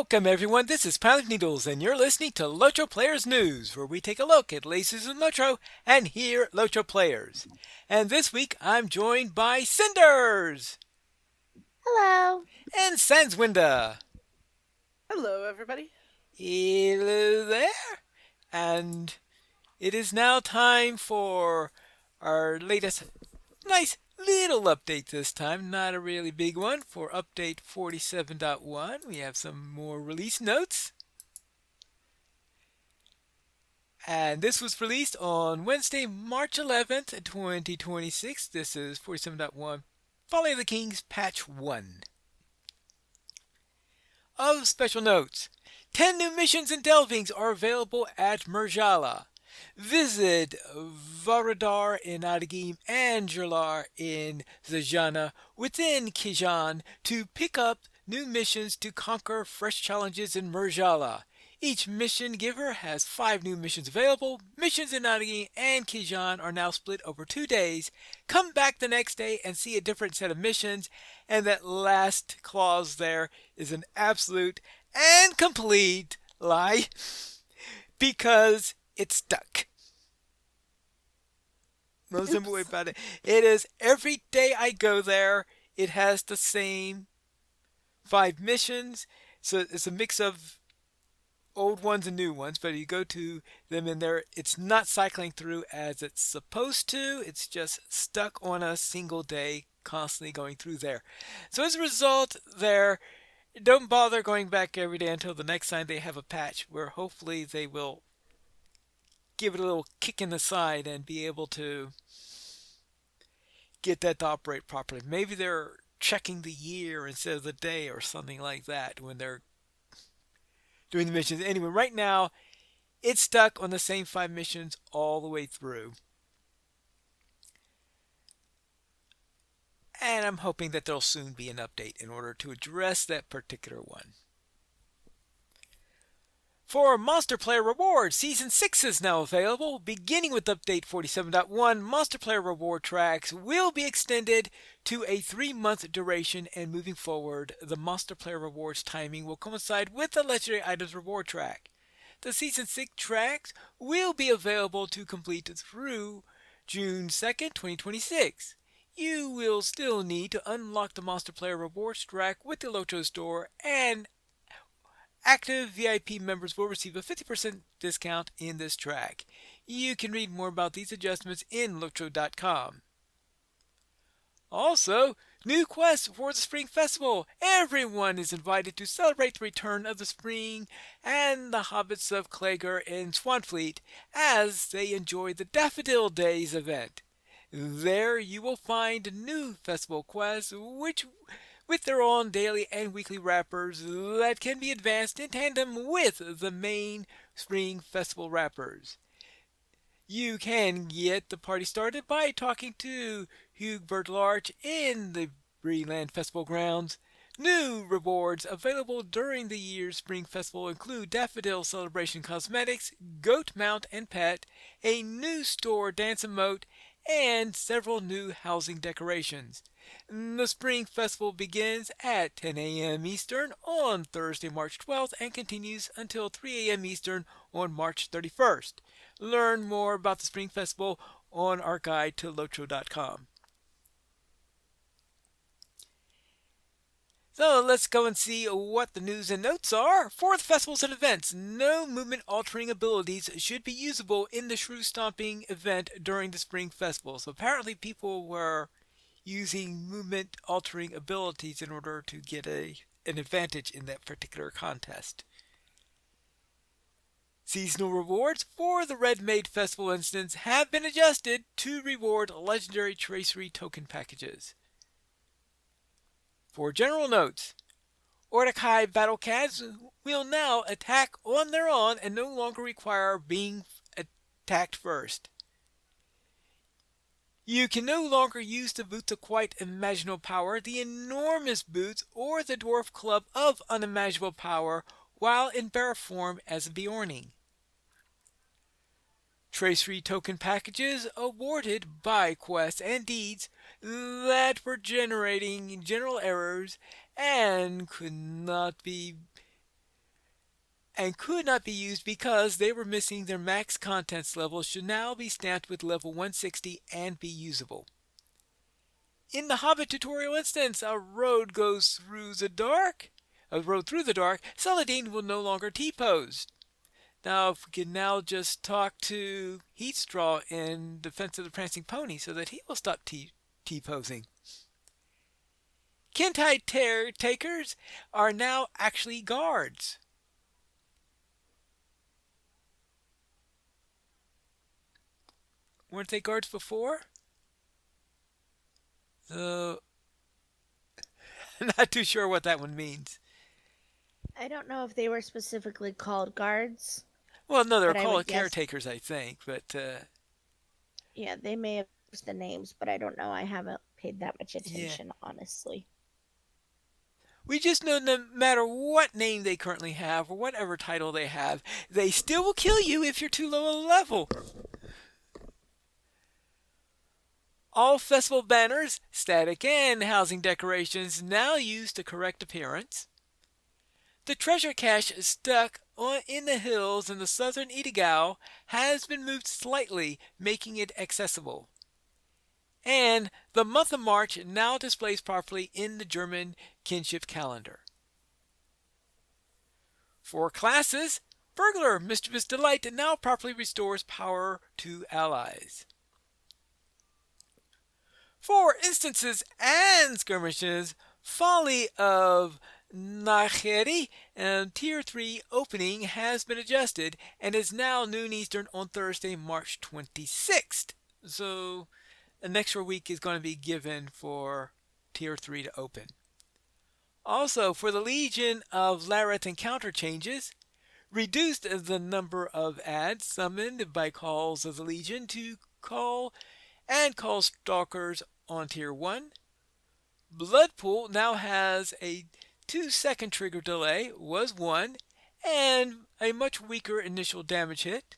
Welcome everyone, this is Pilot Needles and you're listening to LOTRO Players News, where we take a look at latest in LOTRO and hear LOTRO players. And this week I'm joined by Cinders Hello. and Sanswinda. Hello, everybody. Hello there. And it is now time for our latest nice little update this time, not a really big one, for update 47.1. We have some more release notes. And this was released on Wednesday, March 11th, 2026. This is 47.1 Folly of the Kings Patch 1. Of special notes, 10 new missions and delvings are available at Merjala. Visit Varadar in Adagim and Jurlar in Zajana within Kijan to pick up new missions to conquer fresh challenges in Merjala. Each mission giver has 5 new missions available. Missions in Adagim and Kijan are now split over 2 days. Come back the next day and see a different set of missions. And that last clause there is an absolute and complete lie because it's stuck. No simple way about it. It is every day I go there, it has the same 5 missions. So it's a mix of old ones and new ones, but you go to them in there, it's not cycling through as it's supposed to. It's just stuck on a single day, constantly going through there. So as a result, there, don't bother going back every day until the next time they have a patch where hopefully they will give it a little kick in the side and be able to get that to operate properly. Maybe they're checking the year instead of the day or something like that when they're doing the missions. Anyway, right now, it's stuck on the same 5 missions all the way through. And I'm hoping that there'll soon be an update in order to address that particular one. For Monster Player Rewards, Season 6 is now available. Beginning with Update 47.1, Monster Player Reward tracks will be extended to a 3-month duration, and moving forward, the Monster Player Rewards timing will coincide with the Legendary Items Reward track. The Season 6 tracks will be available to complete through June 2nd, 2026. You will still need to unlock the Monster Player Rewards track with the LOTRO store, and active VIP members will receive a 50% discount in this track. You can read more about these adjustments in LOTRO.com. Also, new quests for the Spring Festival. Everyone is invited to celebrate the return of the spring and the hobbits of Clegor in Swanfleet as they enjoy the Daffodil Days event. There you will find new festival quests with their own daily and weekly wrappers that can be advanced in tandem with the main Spring Festival wrappers. You can get the party started by talking to Hugh Birdlarch in the Breeland Festival grounds. New rewards available during the year's Spring Festival include Daffodil Celebration Cosmetics, Goat Mount and Pet, a new store dance emote, and several new housing decorations. The Spring Festival begins at 10 a.m. Eastern on Thursday, March 12th and continues until 3 a.m. Eastern on March 31st. Learn more about the Spring Festival on our guide to LOTRO.com. So let's go and see what the news and notes are. For the festivals and events, no movement altering abilities should be usable in the Shrew Stomping event during the Spring Festival. So apparently people were using movement altering abilities in order to get an advantage in that particular contest. Seasonal rewards for the Red Maid Festival instance have been adjusted to reward legendary tracery token packages. For general notes, Ordekai battle cats will now attack on their own and no longer require being attacked first. You can no longer use the boots of quite imaginable power, the enormous boots, or the dwarf club of unimaginable power while in bear form as a Bjorning. Tracery token packages awarded by quests and deeds that were generating general errors and could not be and could not be used because they were missing their max contents level should now be stamped with level 160 and be usable. In the Hobbit tutorial instance, a road through the dark. Saladin will no longer T-pose. Now, if we can now just talk to Heatstraw in Defense of the Prancing Pony so that he will stop T-posing. Kintide takers are now actually guards. Weren't they guards before? So, not too sure what that one means. I don't know if they were specifically called guards, Well, no, they're but I would called guess, caretakers, I think, but yeah, they may have used the names, but I don't know. I haven't paid that much yeah. attention, honestly. We just know no matter what name they currently have or whatever title they have, they still will kill you if you're too low a level. All festival banners, static and housing decorations now used to correct appearance. The treasure cache stuck in the hills in the southern Idigao has been moved slightly, making it accessible. And the month of March now displays properly in the German kinship calendar. For classes, Burglar Mischievous Delight now properly restores power to allies. For instances and skirmishes, Folly of Naheri and Tier 3 opening has been adjusted and is now noon Eastern on Thursday, March 26th. So an extra week is going to be given for Tier 3 to open. Also, for the Legion of Lareth encounter changes, reduced the number of ads summoned by calls of the Legion to call stalkers on Tier 1. Bloodpool now has a 2-second trigger delay, was 1, and a much weaker initial damage hit.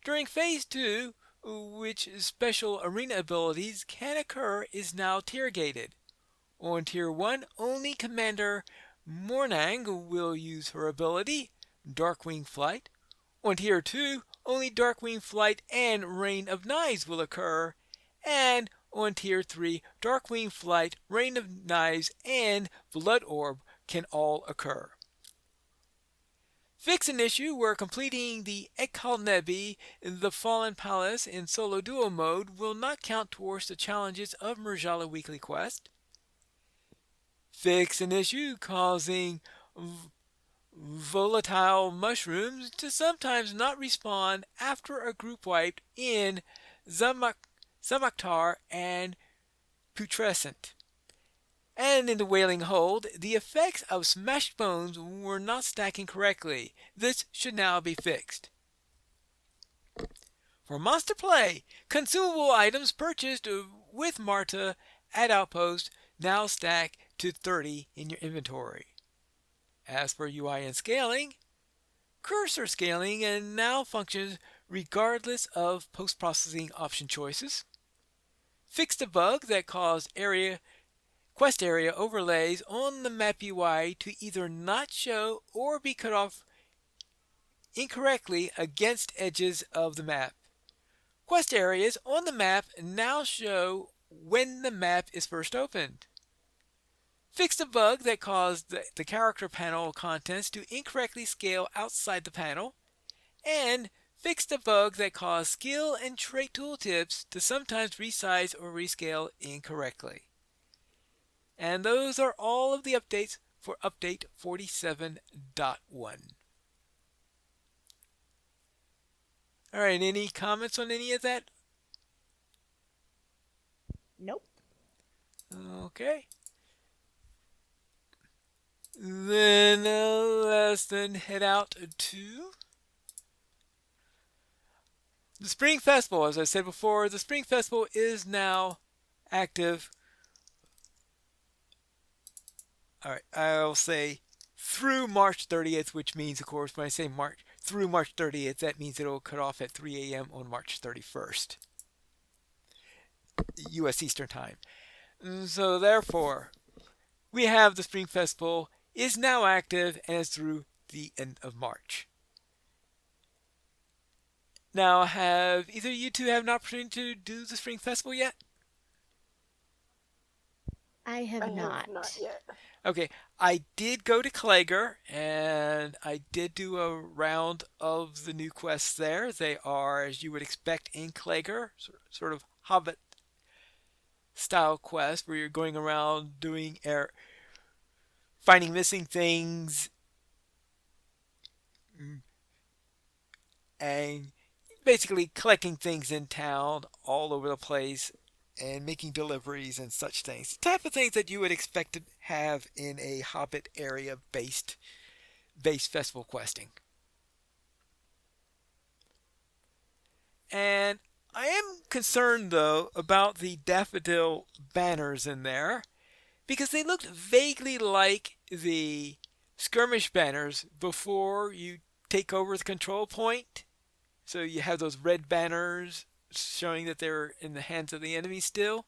During Phase 2, which special arena abilities can occur, is now tier gated. On Tier 1, only Commander Mornang will use her ability, Darkwing Flight. On Tier 2, only Darkwing Flight and Rain of Knives will occur. And on Tier 3, Darkwing Flight, Rain of Knives, and Blood Orb can all occur. Fix an issue where completing the Ekalnebi, the Fallen Palace in solo duo mode will not count towards the challenges of Murjala Weekly Quest. Fix an issue causing volatile mushrooms to sometimes not respawn after a group wipe in Zamaktar and Putrescent. And in the Wailing Hold, the effects of smashed bones were not stacking correctly. This should now be fixed. For Monster Play, consumable items purchased with Marta at Outpost now stack to 30 in your inventory. As for UI and scaling, cursor scaling and now functions regardless of post-processing option choices. Fixed a bug that caused quest area overlays on the map UI to either not show or be cut off incorrectly against edges of the map. Quest areas on the map now show when the map is first opened. Fixed a bug that caused the character panel contents to incorrectly scale outside the panel, and fixed a bug that caused skill and trait tooltips to sometimes resize or rescale incorrectly. And those are all of the updates for update 47.1. Alright, any comments on any of that? Nope. Okay. Then let's head out to the Spring Festival. As I said before, the Spring Festival is now active. Alright, I'll say through March 30th, which means, of course, when I say through March 30th, that means it'll cut off at 3 a.m. on March 31st. U.S. Eastern Time. So therefore, we have the Spring Festival is now active and is through the end of March. Now, have either of you two had an opportunity to do the Spring Festival yet? I I have have not not. yet. Okay, I did go to Klager and I did do a round of the new quests there. They are, as you would expect in Klager, sort of Hobbit style quests where you're going around doing finding missing things and basically collecting things in town all over the place and making deliveries and such things. The type of things that you would expect to have in a Hobbit area based festival questing. And I am concerned though about the daffodil banners in there because they looked vaguely like the skirmish banners before you take over the control point. So you have those red banners showing that they're in the hands of the enemy still.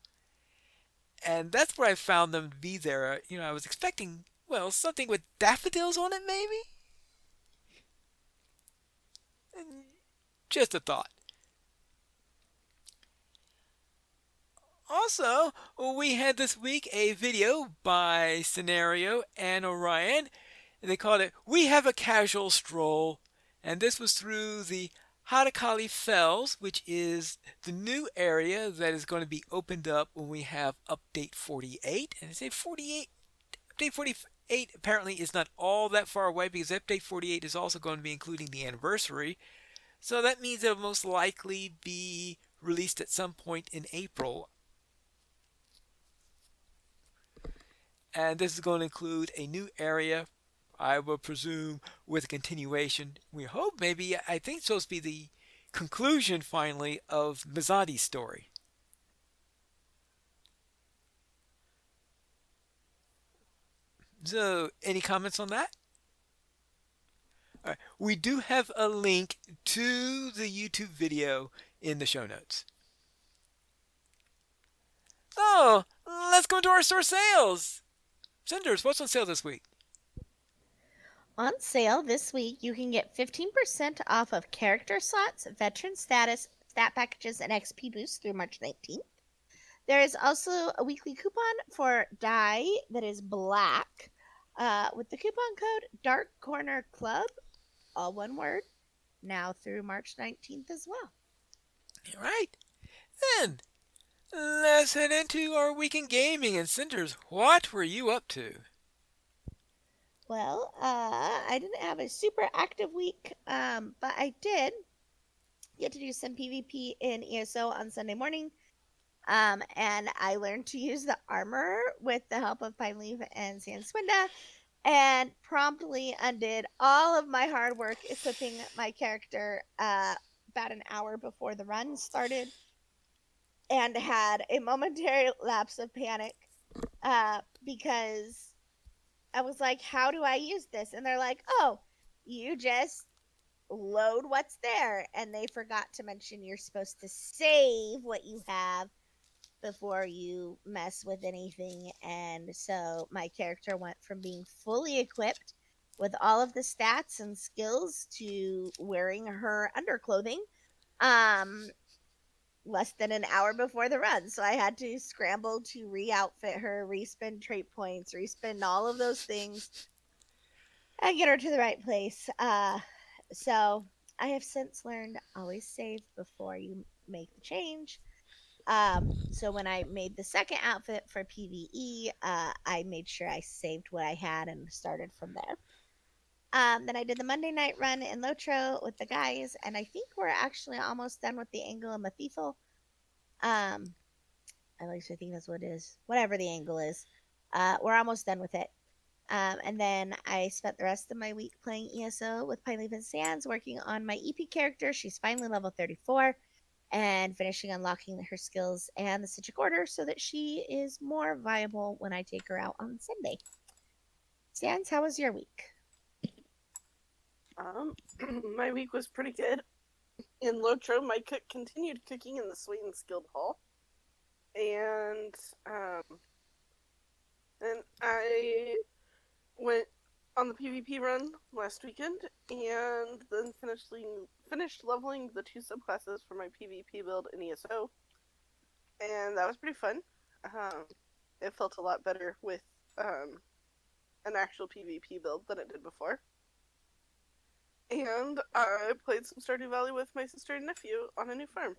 And that's where I found them to be there. I was expecting, well, something with daffodils on it, maybe? Just a thought. Also, we had this week a video by Scenario and Orion. They called it We Have a Casual Stroll. And this was through the Hadakali Fells, which is the new area that is going to be opened up when we have Update 48. And I say 48, Update 48 apparently is not all that far away because Update 48 is also going to be including the anniversary. So that means it'll most likely be released at some point in April. And this is going to include a new area, I will presume, with a continuation. We hope maybe, I think it's supposed to be the conclusion finally of Mizadi's story. So, any comments on that? All right. We do have a link to the YouTube video in the show notes. So, let's go into our store sales. Cinders, what's on sale this week? On sale this week, you can get 15% off of character slots, veteran status, stat packages, and XP boosts through March 19th. There is also a weekly coupon for dye that is black with the coupon code Dark Corner Club, all one word, now through March 19th as well. All right. Then, let's head into our week in gaming. And Cinders, what were you up to? Well, I didn't have a super active week, but I did get to do some PvP in ESO on Sunday morning. And I learned to use the armor with the help of Pine Leaf and Sanswinda, and promptly undid all of my hard work equipping my character about an hour before the run started, and had a momentary lapse of panic because I was like, how do I use this? And they're like, oh, you just load what's there. And they forgot to mention you're supposed to save what you have before you mess with anything. And so my character went from being fully equipped with all of the stats and skills to wearing her underclothing less than an hour before the run. So I had to scramble to re-outfit her, respend trait points, respend all of those things, and get her to the right place. So I have since learned always save before you make the change. So when I made the second outfit for PvE, I made sure I saved what I had and started from there. Then I did the Monday night run in Lotro with the guys, and I think we're actually almost done with the angle of Mathifel. At least I think that's what it is. Whatever the angle is, we're almost done with it. And then I spent the rest of my week playing ESO with Pine Leaf and Sands, working on my EP character. She's finally level 34, and finishing unlocking her skills and the Citric Order so that she is more viable when I take her out on Sunday. Sands, how was your week? My week was pretty good. In Lotro, my cook continued cooking in the Sweetens Guild Hall. And I went on the PvP run last weekend, and then finished leveling the 2 subclasses for my PvP build in ESO, and that was pretty fun. Um, it felt a lot better with an actual PvP build than it did before. And I played some Stardew Valley with my sister and nephew on a new farm,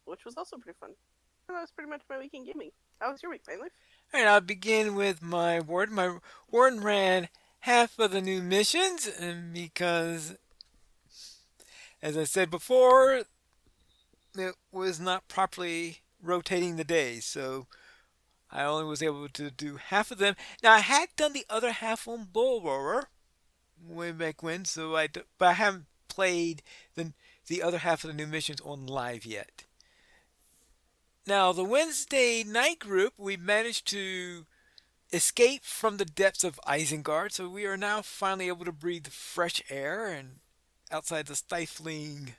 which was also pretty fun. And that was pretty much my week in gaming. How was your week, Mainly? All right, I'll begin with my warden. My warden ran half of the new missions, and because, as I said before, it was not properly rotating the days, so I only was able to do half of them. Now I had done the other half on Bull Roarer way back when, but I haven't played the other half of the new missions on live yet. Now the Wednesday night group, we managed to escape from the depths of Isengard, so we are now finally able to breathe fresh air and outside the stifling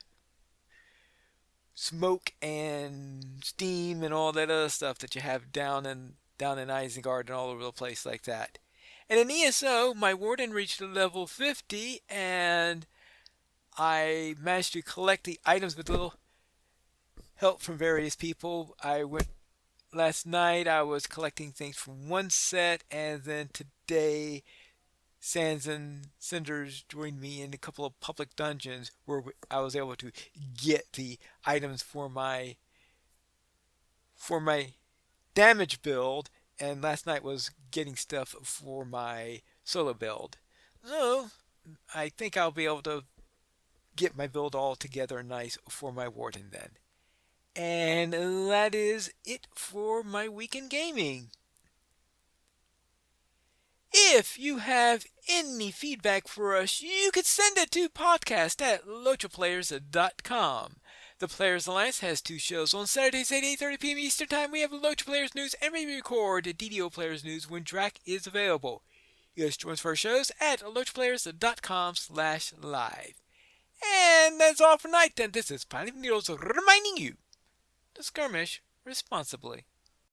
smoke and steam and all that other stuff that you have down in Isengard and all over the place like that. And in ESO, my warden reached level 50, and I managed to collect the items with a little help from various people. I went last night. I was collecting things from one set, and then today, Sands and Cinders joined me in a couple of public dungeons where I was able to get the items for my damage build, and last night was getting stuff for my solo build. So I think I'll be able to get my build all together nice for my warden then. And that is it for my weekend gaming. If you have any feedback for us, you could send it to podcast@lotraplayers.com. The Players Alliance has 2 shows. On Saturdays at 8:30 p.m. Eastern Time, we have Lotra Players News, and we record DDO Players News when Drac is available. You guys join us for our shows at lotraplayers.com/live. And that's all for tonight. Then this is Planet Needles reminding you to skirmish responsibly.